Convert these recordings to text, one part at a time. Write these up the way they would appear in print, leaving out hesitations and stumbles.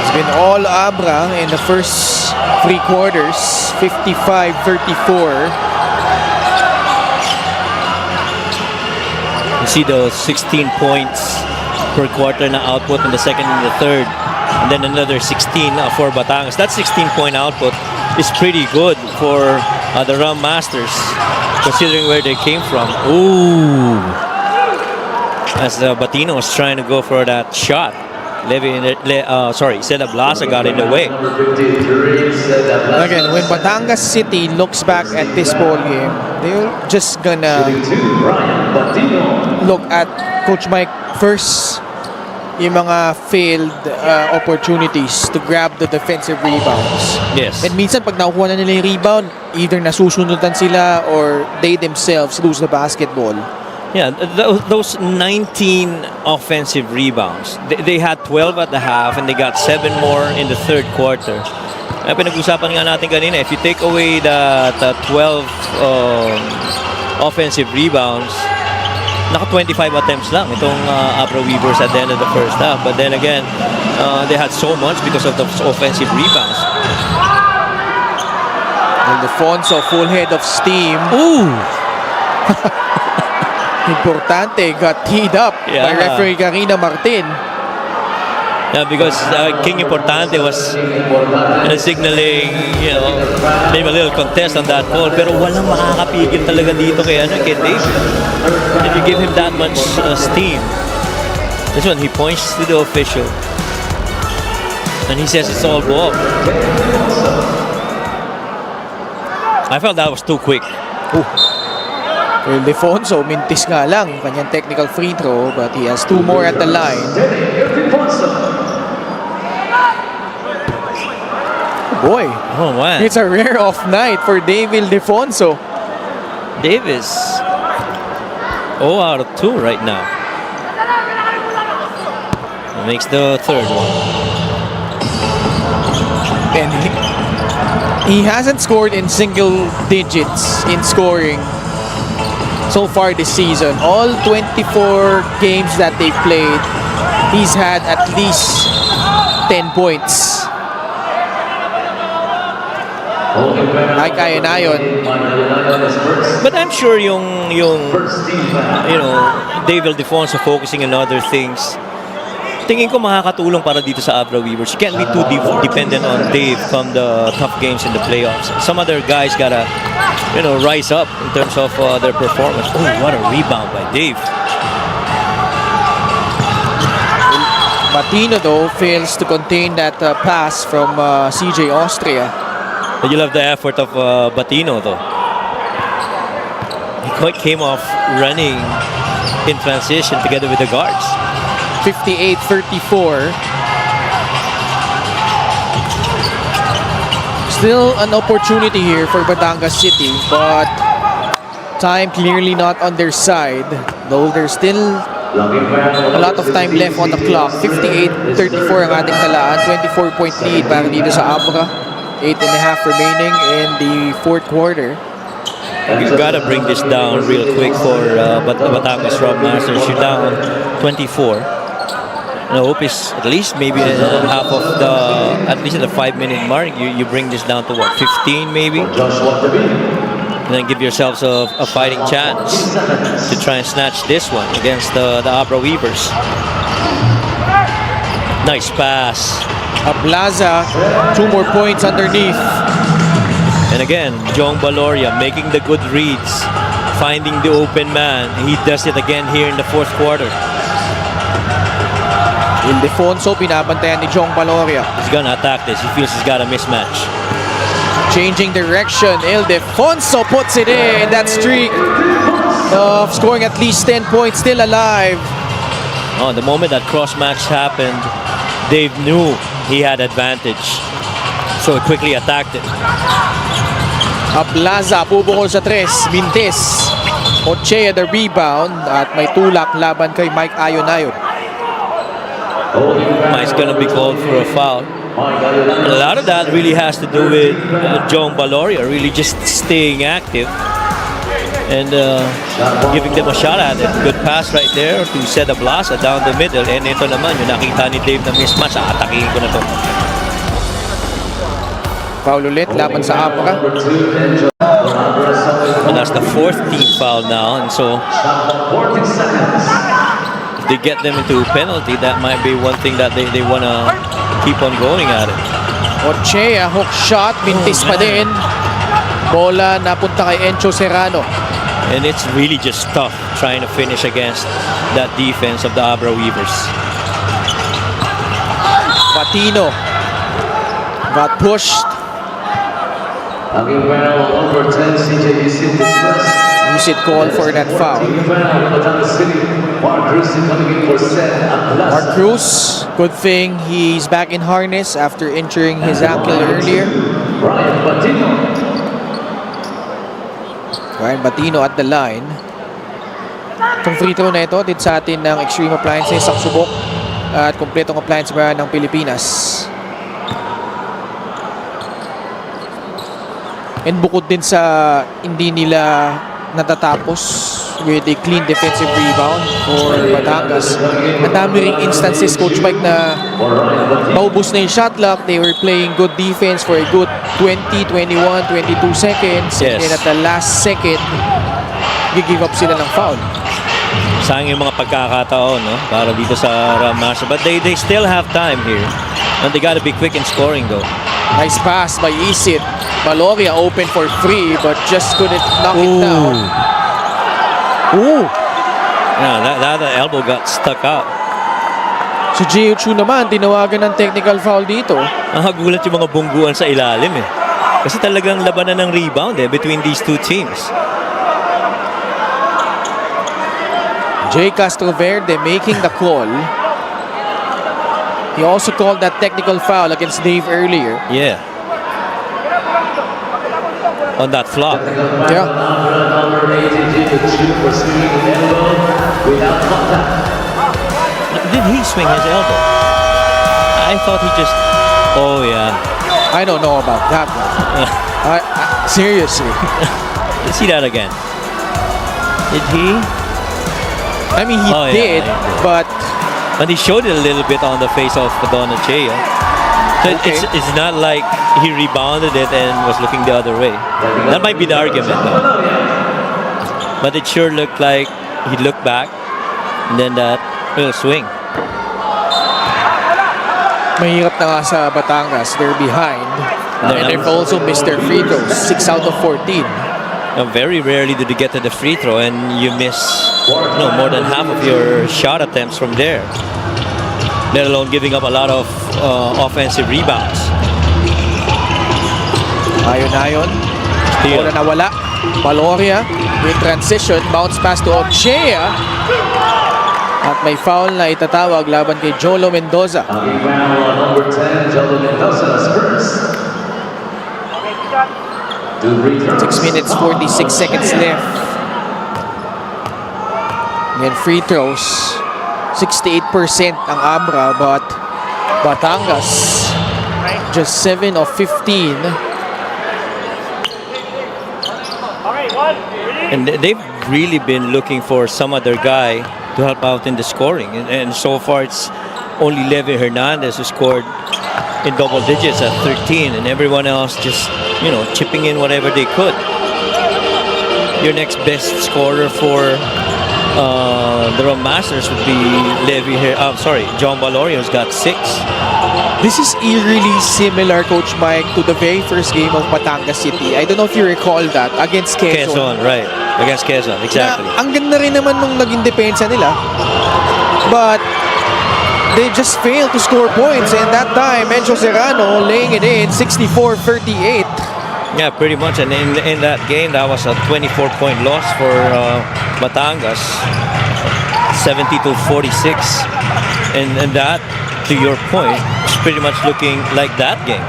It's been all Abra in the first 3 quarters, 55-34. You see those 16 points per quarter na output in the second and the third. And then another 16 for Batangas. That 16-point output is pretty good for the Rum Masters, considering where they came from. Ooh! As Batino was trying to go for that shot. Seda Blasa got in the way. Again, when Batangas City looks back at this ball game, they're just gonna look at Coach Mike first, yung mga failed opportunities to grab the defensive rebounds. Yes. And minsan pag nakukuha na nila yung rebound, either nasusunutan sila or they themselves lose the basketball. Yeah, those 19 offensive rebounds. They had 12 at the half and they got 7 more in the third quarter. Pinag-usapan nga natin kanina, if you take away the 12 offensive rebounds, naka 25 attempts lang itong Abra Weavers at the end of the first half. But then again, they had so much because of those offensive rebounds. Ildefonso, full head of steam. Ooh! Importante, got teed up by referee Karina Martin. Yeah, because King Importante was signaling, maybe a little contest on that ball, pero walang makakapigil talaga dito kay Dave. If you give him that much steam. This one, he points to the official and he says it's all ball. I felt that was too quick. Ooh. Ildefonso, mintis nga lang kanyang technical free throw, but he has 2 more at the line. Oh boy, man. It's a rare off night for Dave Ildefonso. Davis 0 out of 2 right now. He makes the third one. And he hasn't scored in single digits in scoring so far this season. All 24 games that they've played, he's had at least 10 points. Like ayon. But I'm sure yung Dave Ildefonso focusing on other things, tingin ko makakatulong para dito sa Abra Weavers. You can't be too dependent on Dave from the tough games in the playoffs. Some other guys gotta rise up in terms of their performance. Oh, what a rebound by Dave. Batino though fails to contain that pass from CJ Austria. But you love the effort of Batino though. He quite came off running in transition together with the guards. 58-34. Still an opportunity here for Batangas City, but time clearly not on their side, though there's still a lot of time left on the clock. 58-34 ang ating talaan, 24-point lead para dito sa Abra. 8.5 remaining in the fourth quarter. You've got to bring this down real quick for Batangas Rum Masters. You're down 24. And I hope is at least maybe half of at least at the 5-minute mark, you bring this down to what, 15 maybe? And then give yourselves a fighting chance to try and snatch this one against the Abra Weavers. Nice pass. Plaza, 2 more points underneath. And again, Jong Baloria making the good reads, finding the open man. He does it again here in the fourth quarter. Ildefonso, pinabantayan ni Jong Baloria. He's gonna attack this. He feels he's got a mismatch. Changing direction, Ildefonso puts it in. That streak of scoring at least 10 points still alive. Oh, the moment that cross match happened, Dave knew he had advantage, so he quickly attacked it. Plaza, pubukol sa 3, Mintes. Ochea the rebound at may tulak laban kay Mike Ayonayon. Mike's gonna be called for a foul. And a lot of that really has to do with Jong Baloria really just staying active and giving them a shot at it. Good pass right there to set a blast down the middle. And ito naman, yung nakita ni Dave na mismatch, atakihin ko na to. Foul ulit laban sa Abra. And that's the 4th team foul now, and so if they get them into penalty, that might be one thing that they want to keep on going at it. Ochea, hook shot, mintis pa din. Bola napunta kay Encho Serrano. And it's really just tough trying to finish against that defense of the Abra Weavers. Patino got pushed. Lucid call for that foul. Mark Cruz, good thing he's back in harness after injuring his ankle earlier. Ryan Batino at the line. Itong free throw na ito, did sa atin ng Extreme Appliances, saksubok at kompletong appliance brand ng Pilipinas. And bukod din sa hindi nila natatapos with a clean defensive rebound for Batangas, ang dami ring instances, Coach Mike, na maubos na yung shot clock. They were playing good defense for a good 20, 21, 22 seconds. Yes. And then at the last second, give up sila ng foul. Sayang yung mga pagkakataon, no? Para dito sa Ramasa. But they still have time here. And they gotta be quick in scoring, though. Nice pass by Isid. Valoria open for free but just couldn't knock it down. Ooh! Yeah, that elbow got stuck out. Si Gio Chu naman, tinawagan ng technical foul dito. Nakagulat yung mga bungguan sa ilalim eh. Kasi talagang labanan ng rebound eh between these two teams. Jay Castroverde making the call. He also called that technical foul against Dave earlier. Yeah. On that flop. Yeah. Did he swing his elbow? I thought he just... Oh, yeah. I don't know about that one. Seriously. Let's see that again. Did he? I mean, he did, yeah. but he showed it a little bit on the face of Donachea. So Okay. it's not like he rebounded it and was looking the other way. That might be the argument, though. But it sure looked like he looked back and then that little swing. mahirap na nga sa Batangas. They're behind. And they've also missed their free throws. 6 out of 14. Very rarely do they get to the free throw and you miss more than half of your shot attempts from there. Let alone giving up a lot of offensive rebounds. Ayon. Bola nawala. Valoria with transition. Bounce pass to Ochea. At may foul na itatawag laban kay Jolo Mendoza. Number 10, Jolo Mendoza, first. 6 minutes, 46 seconds left. Ngayon free throws. 68% ang Abra, but Batangas just 7 of 15. And they've really been looking for some other guy to help out in the scoring. And so far it's only Levi Hernandez who scored in double digits at 13, and everyone else just, chipping in whatever they could. Your next best scorer for the Rum Masters would be John Valoria, who's got 6. This is eerily similar, Coach Mike, to the very first game of Batangas City. I don't know if you recall that, against Quezon. Quezon, right. Against Quezon, exactly. Na, ang ganda rin naman nung naging depensa nila. But they just failed to score points. And that time, Encho Serrano laying it in, 64-38. Yeah, pretty much. And in that game, that was a 24-point loss for Batangas, 70-46. And that, to your point, is pretty much looking like that game.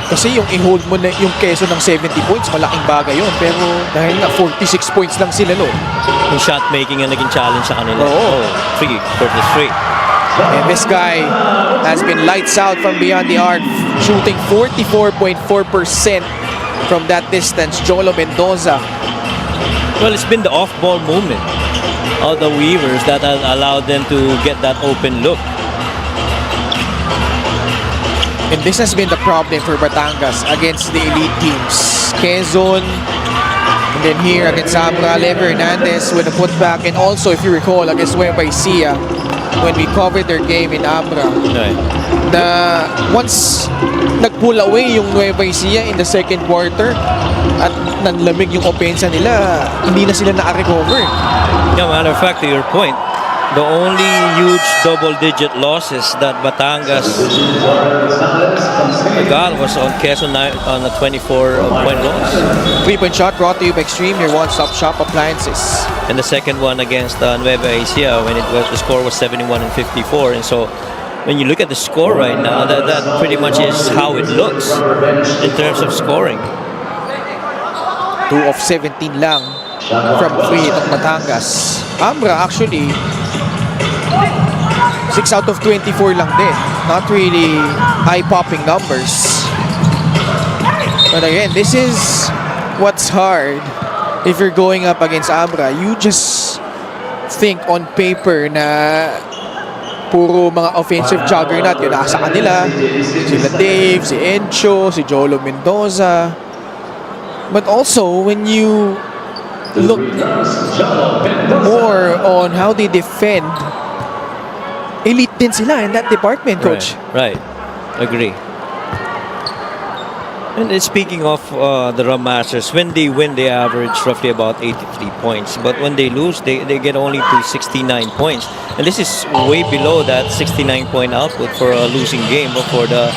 Kasi yung i-hold mo na yung Quezon ng 70 points, malaking bagay yun. Pero dahil nga 46 points lang sila noon. Yung shot making ang naging challenge sa kanila. Oo. For the straight. And this guy has been lights out from beyond the arc, shooting 44.4% from that distance, Jolo Mendoza. Well, it's been the off-ball movement of the Weavers that has allowed them to get that open look. And this has been the problem for Batangas against the elite teams. Quezon, and then here against Abra, Hernandez with a putback. And also, if you recall, against Nueva Ecija, when we covered their game in Abra, Right. na once nag-pull away yung Nueva Ecija in the second quarter at nanlamig yung opensa nila, hindi na sila na-recover. Yeah, matter of fact, to your point, the only huge double-digit losses that Batangas got was on Quezon on a 24-point loss. 3-point shot brought to you by Extreme, your one-stop shop appliances. And the second one against Nueva Ecija, when the score was 71 and 54. And so when you look at the score right now, that pretty much is how it looks in terms of scoring. 2 of 17 lang from free ng Batangas. Abra actually 6 out of 24 lang din. Not really eye-popping numbers. But again, this is what's hard if you're going up against Abra. You just think on paper na puro mga offensive juggernaut yun nasa kanila. Sila Dave, si Encho, si Jolo Mendoza. But also, when you look more on how they defend, elite din sila in that department, Coach. Right. Agree. And speaking of the Rum Masters, when they win, they average roughly about 83 points. But when they lose, they get only to 69 points. And this is way below that 69-point output for a losing game for the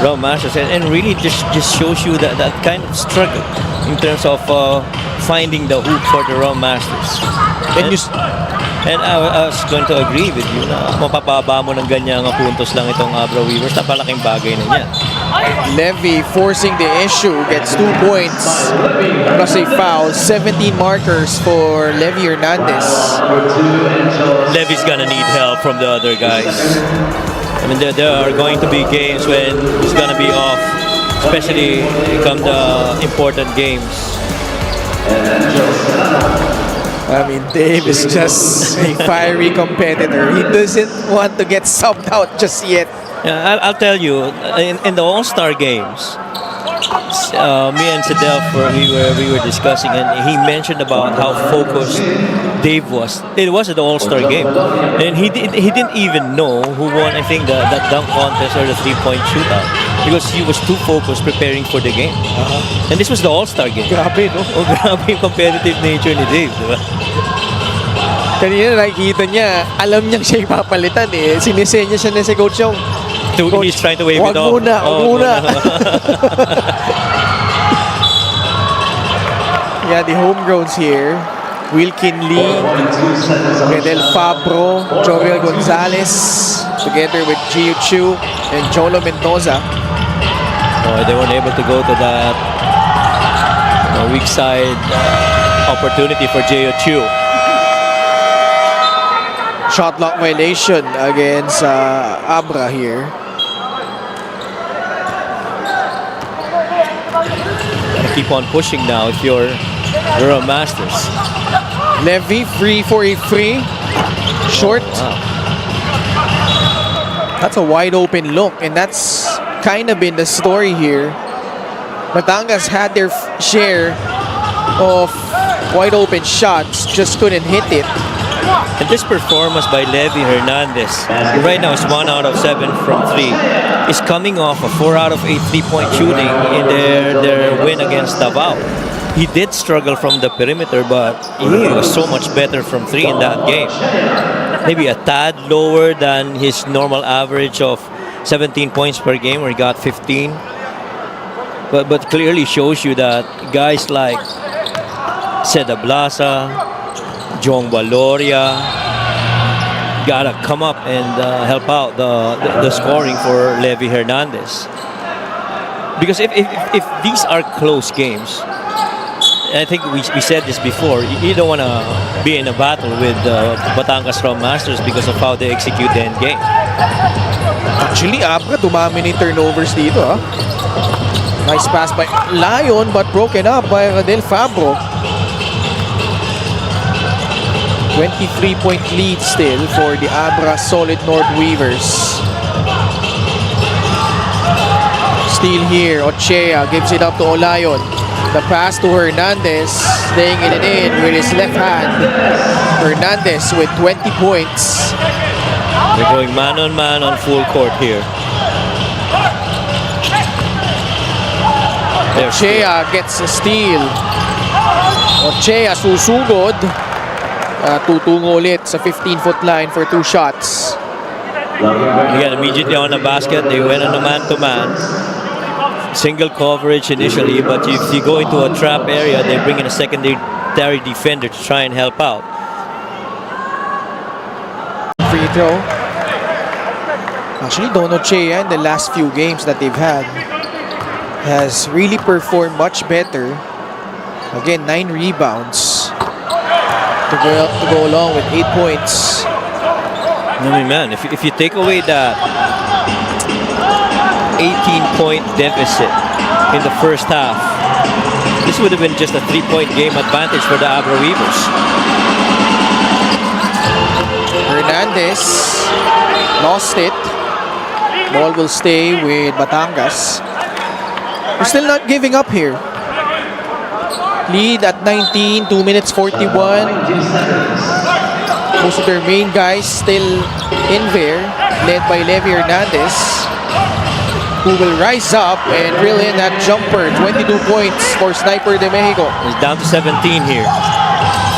Rum Masters. And really just shows you that kind of struggle in terms of finding the hoop for the Rum Masters. And I was going to agree with you na mapapaba mo ng ganyang puntos lang itong Abra Weavers. Napalaking bagay na niya. Levy forcing the issue, gets 2 points plus a foul. 17 markers for Levy Hernandez. Levy's gonna need help from the other guys. I mean, there are going to be games when he's gonna be off, especially come the important games. I mean, Dave is just a fiery competitor. He doesn't want to get subbed out just yet. Yeah, I'll tell you, in the All-Star games, me and Sidel, we were discussing, and he mentioned about how focused Dave was. It was at the All-Star game, and he didn't even know who won. I think that dunk contest or the 3-point shootout, because he was too focused preparing for the game. And this was the All-Star game. Grabe, no? Oh, grabe yung competitive nature ni Dave, di ba? Kanina nakikita niya, alam niyang siya ipapalitan eh. Sinisenya siya na si Coach yung, Coach, he's trying to wave wag it off. muna, wag muna. Yeah, the homegrowns here. Wilkin Lee, Medel Fabro, Joviel Gonzalez, together with Gio Chu and Jolo Mendoza. Oh, they weren't able to go to that weak side opportunity for Gio Chu. Shot clock violation against Abra here. Gotta keep on pushing now if you're Rum Masters. Levy free for a free. Short. Wow. That's a wide open look, and that's kind of been the story here. Batangas had their share of wide open shots, just couldn't hit it. And this performance by Levy Hernandez, right now it's 1 out of 7 from 3, is coming off a 4 out of 8 3-point shooting in their win against Davao. He did struggle from the perimeter, but he was so much better from 3 in that game. Maybe a tad lower than his normal average of 17 points per game, where he got 15. But clearly shows you that guys like Seda Blasa, Jong Valoria gotta come up and help out the scoring for Levy Hernandez. Because if these are close games, I think we said this before, you don't want to be in a battle with Batangas Rum Masters because of how they execute the end game. Actually, Abra dumami ni turnovers dito. Nice pass by Lion, but broken up by Rodel Fabro. 23-point lead still for the Abra Solid North Weavers. Steal here, Ochea gives it up to Olayon. The pass to Hernandez, laying it in with his left hand. Hernandez with 20 points. They're going man on full court here. Ochea gets a steal. Ochea susugod. Tutungo ulit sa 15-foot line for 2 shots. Again, immediately on the basket, they went on a man-to-man. Single coverage initially, but if you go into a trap area, they bring in a secondary defender to try and help out. Free throw. Actually, Don Ochea in the last few games that they've had has really performed much better. Again, 9 rebounds to go along with 8 points. I mean, man, if you take away that 18-point deficit in the first half, this would have been just a 3-point game advantage for the Abra Weavers. Hernandez lost it. Ball will stay with Batangas. We're still not giving up here. Lead at 19, 2 minutes 41. Most of their main guys still in there, led by Levi Hernandez, who will rise up and reel in that jumper. 22 points for Sniper de Mexico. It's down to 17 here.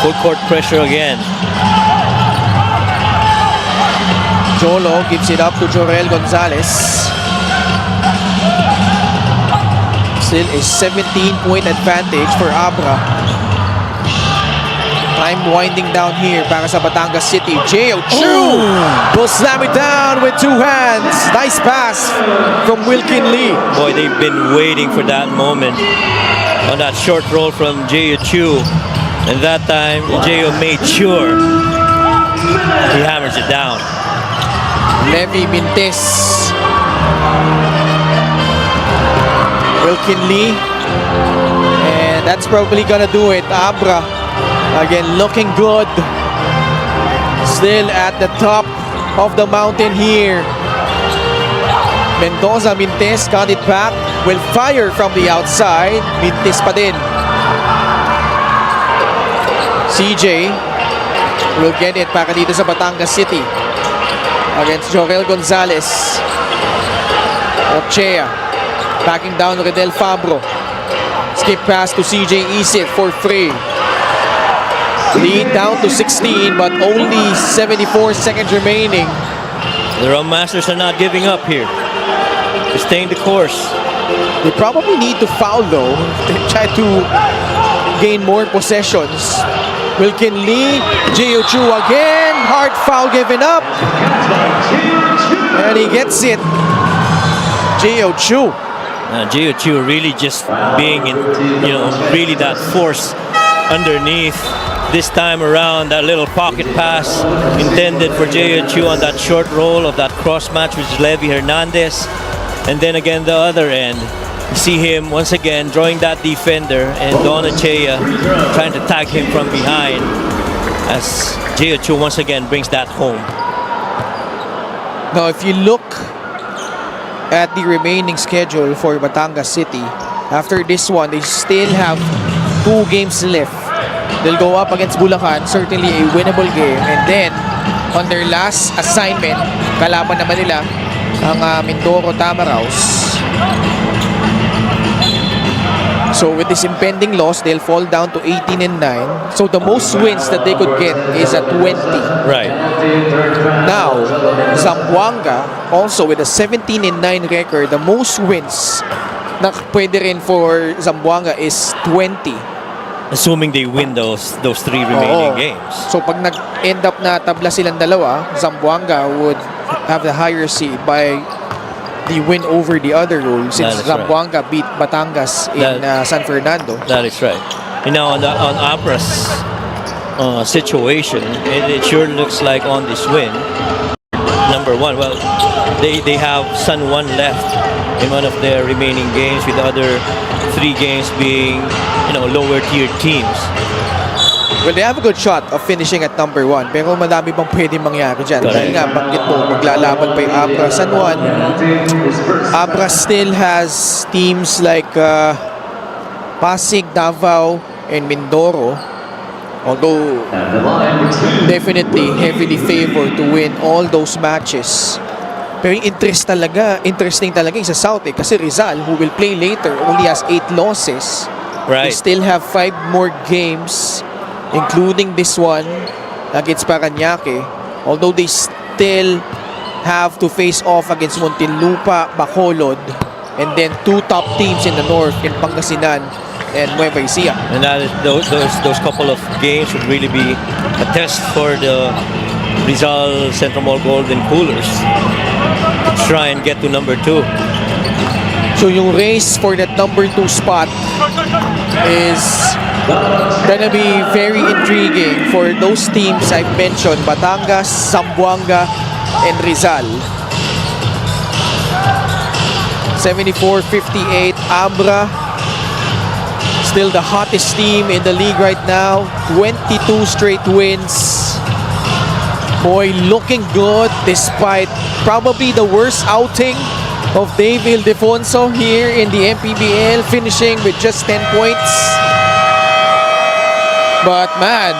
Full court pressure again. Jolo gives it up to Jorel Gonzalez. Still a 17-point advantage for Abra. Time winding down here para sa Batangas City. J.O. Chu will slam it down with 2 hands. Nice pass from Wilkin Lee. Boy, they've been waiting for that moment on that short roll from J.O. Chu. And that time, J.O. made sure he hammers it down. Levi Mintes. Wilkin Lee. And that's probably gonna do it. Abra again looking good. Still at the top of the mountain here. Mendoza, Mintes got it back. Will fire from the outside. Mintes pa din. CJ will get it para dito sa Batangas City against Jorel Gonzalez. Ochea backing down Rodel Fabro. Skip pass to CJ Isit for free. Lead down to 16, but only 74 seconds remaining. The Rum Masters are not giving up here. They're staying the course. They probably need to foul though. They try to gain more possessions. Wilkin Lee, J.O. Chu again. Hard foul given up. And he gets it. J.O. Chu. J.O. Chu really just being in, really that force underneath. This time around, that little pocket pass intended for J.O. Chu on that short roll of that cross match with Levi Hernandez. And then again, the other end. You see him once again drawing that defender, and Don Ochea trying to tag him from behind as J.O. Chu once again brings that home. Now, if you look at the remaining schedule for Batangas City, after this one, they still have 2 games left. They'll go up against Bulacan, certainly a winnable game. And then, on their last assignment, kalaban naman nila ang Mindoro Tamaraws. So with this impending loss, they'll fall down to 18-9. So the most wins that they could get is at 20. Right. Now, Zamboanga, also with a 17-9 record, the most wins na pwede rin for Zamboanga is 20. Assuming they win those 3 remaining games. So pag nag-end up na tabla silang dalawa, Zamboanga would have the higher seed by the win over the other role, since Zamboanga beat Batangas in San Fernando. That is right. You know, on Abra's situation, it sure looks like on this win, number one. Well, they have San Juan left in one of their remaining games, with the other 3 games being, lower tier teams. Well, they have a good shot of finishing at number 1. Pero madami pang pwedeng mangyari dyan. Correct. Dahil nga, banggit mo, maglalaban pa yung Abra. San Juan, Abra still has teams like Pasig, Davao, and Mindoro. Although, definitely heavily favored to win all those matches. Pero yung interesting talaga yung sa South kasi Rizal, who will play later, only has 8 losses. They Right. still have 5 more games, including this one against Parañaque. Although they still have to face off against Muntinlupa, Bacolod, and then 2 top teams in the north in Pangasinan and Nueva Ecija. And that is, those couple of games would really be a test for the Rizal Central Mall Golden Coolers to try and get to number 2. So yung race for that number 2 spot is gonna be very intriguing for those teams I've mentioned, Batangas, Zamboanga, and Rizal. 74-58, Abra, still the hottest team in the league right now. 22 straight wins. Boy, looking good despite probably the worst outing of Dave Ildefonso here in the Mpbl, finishing with just 10 points. But man,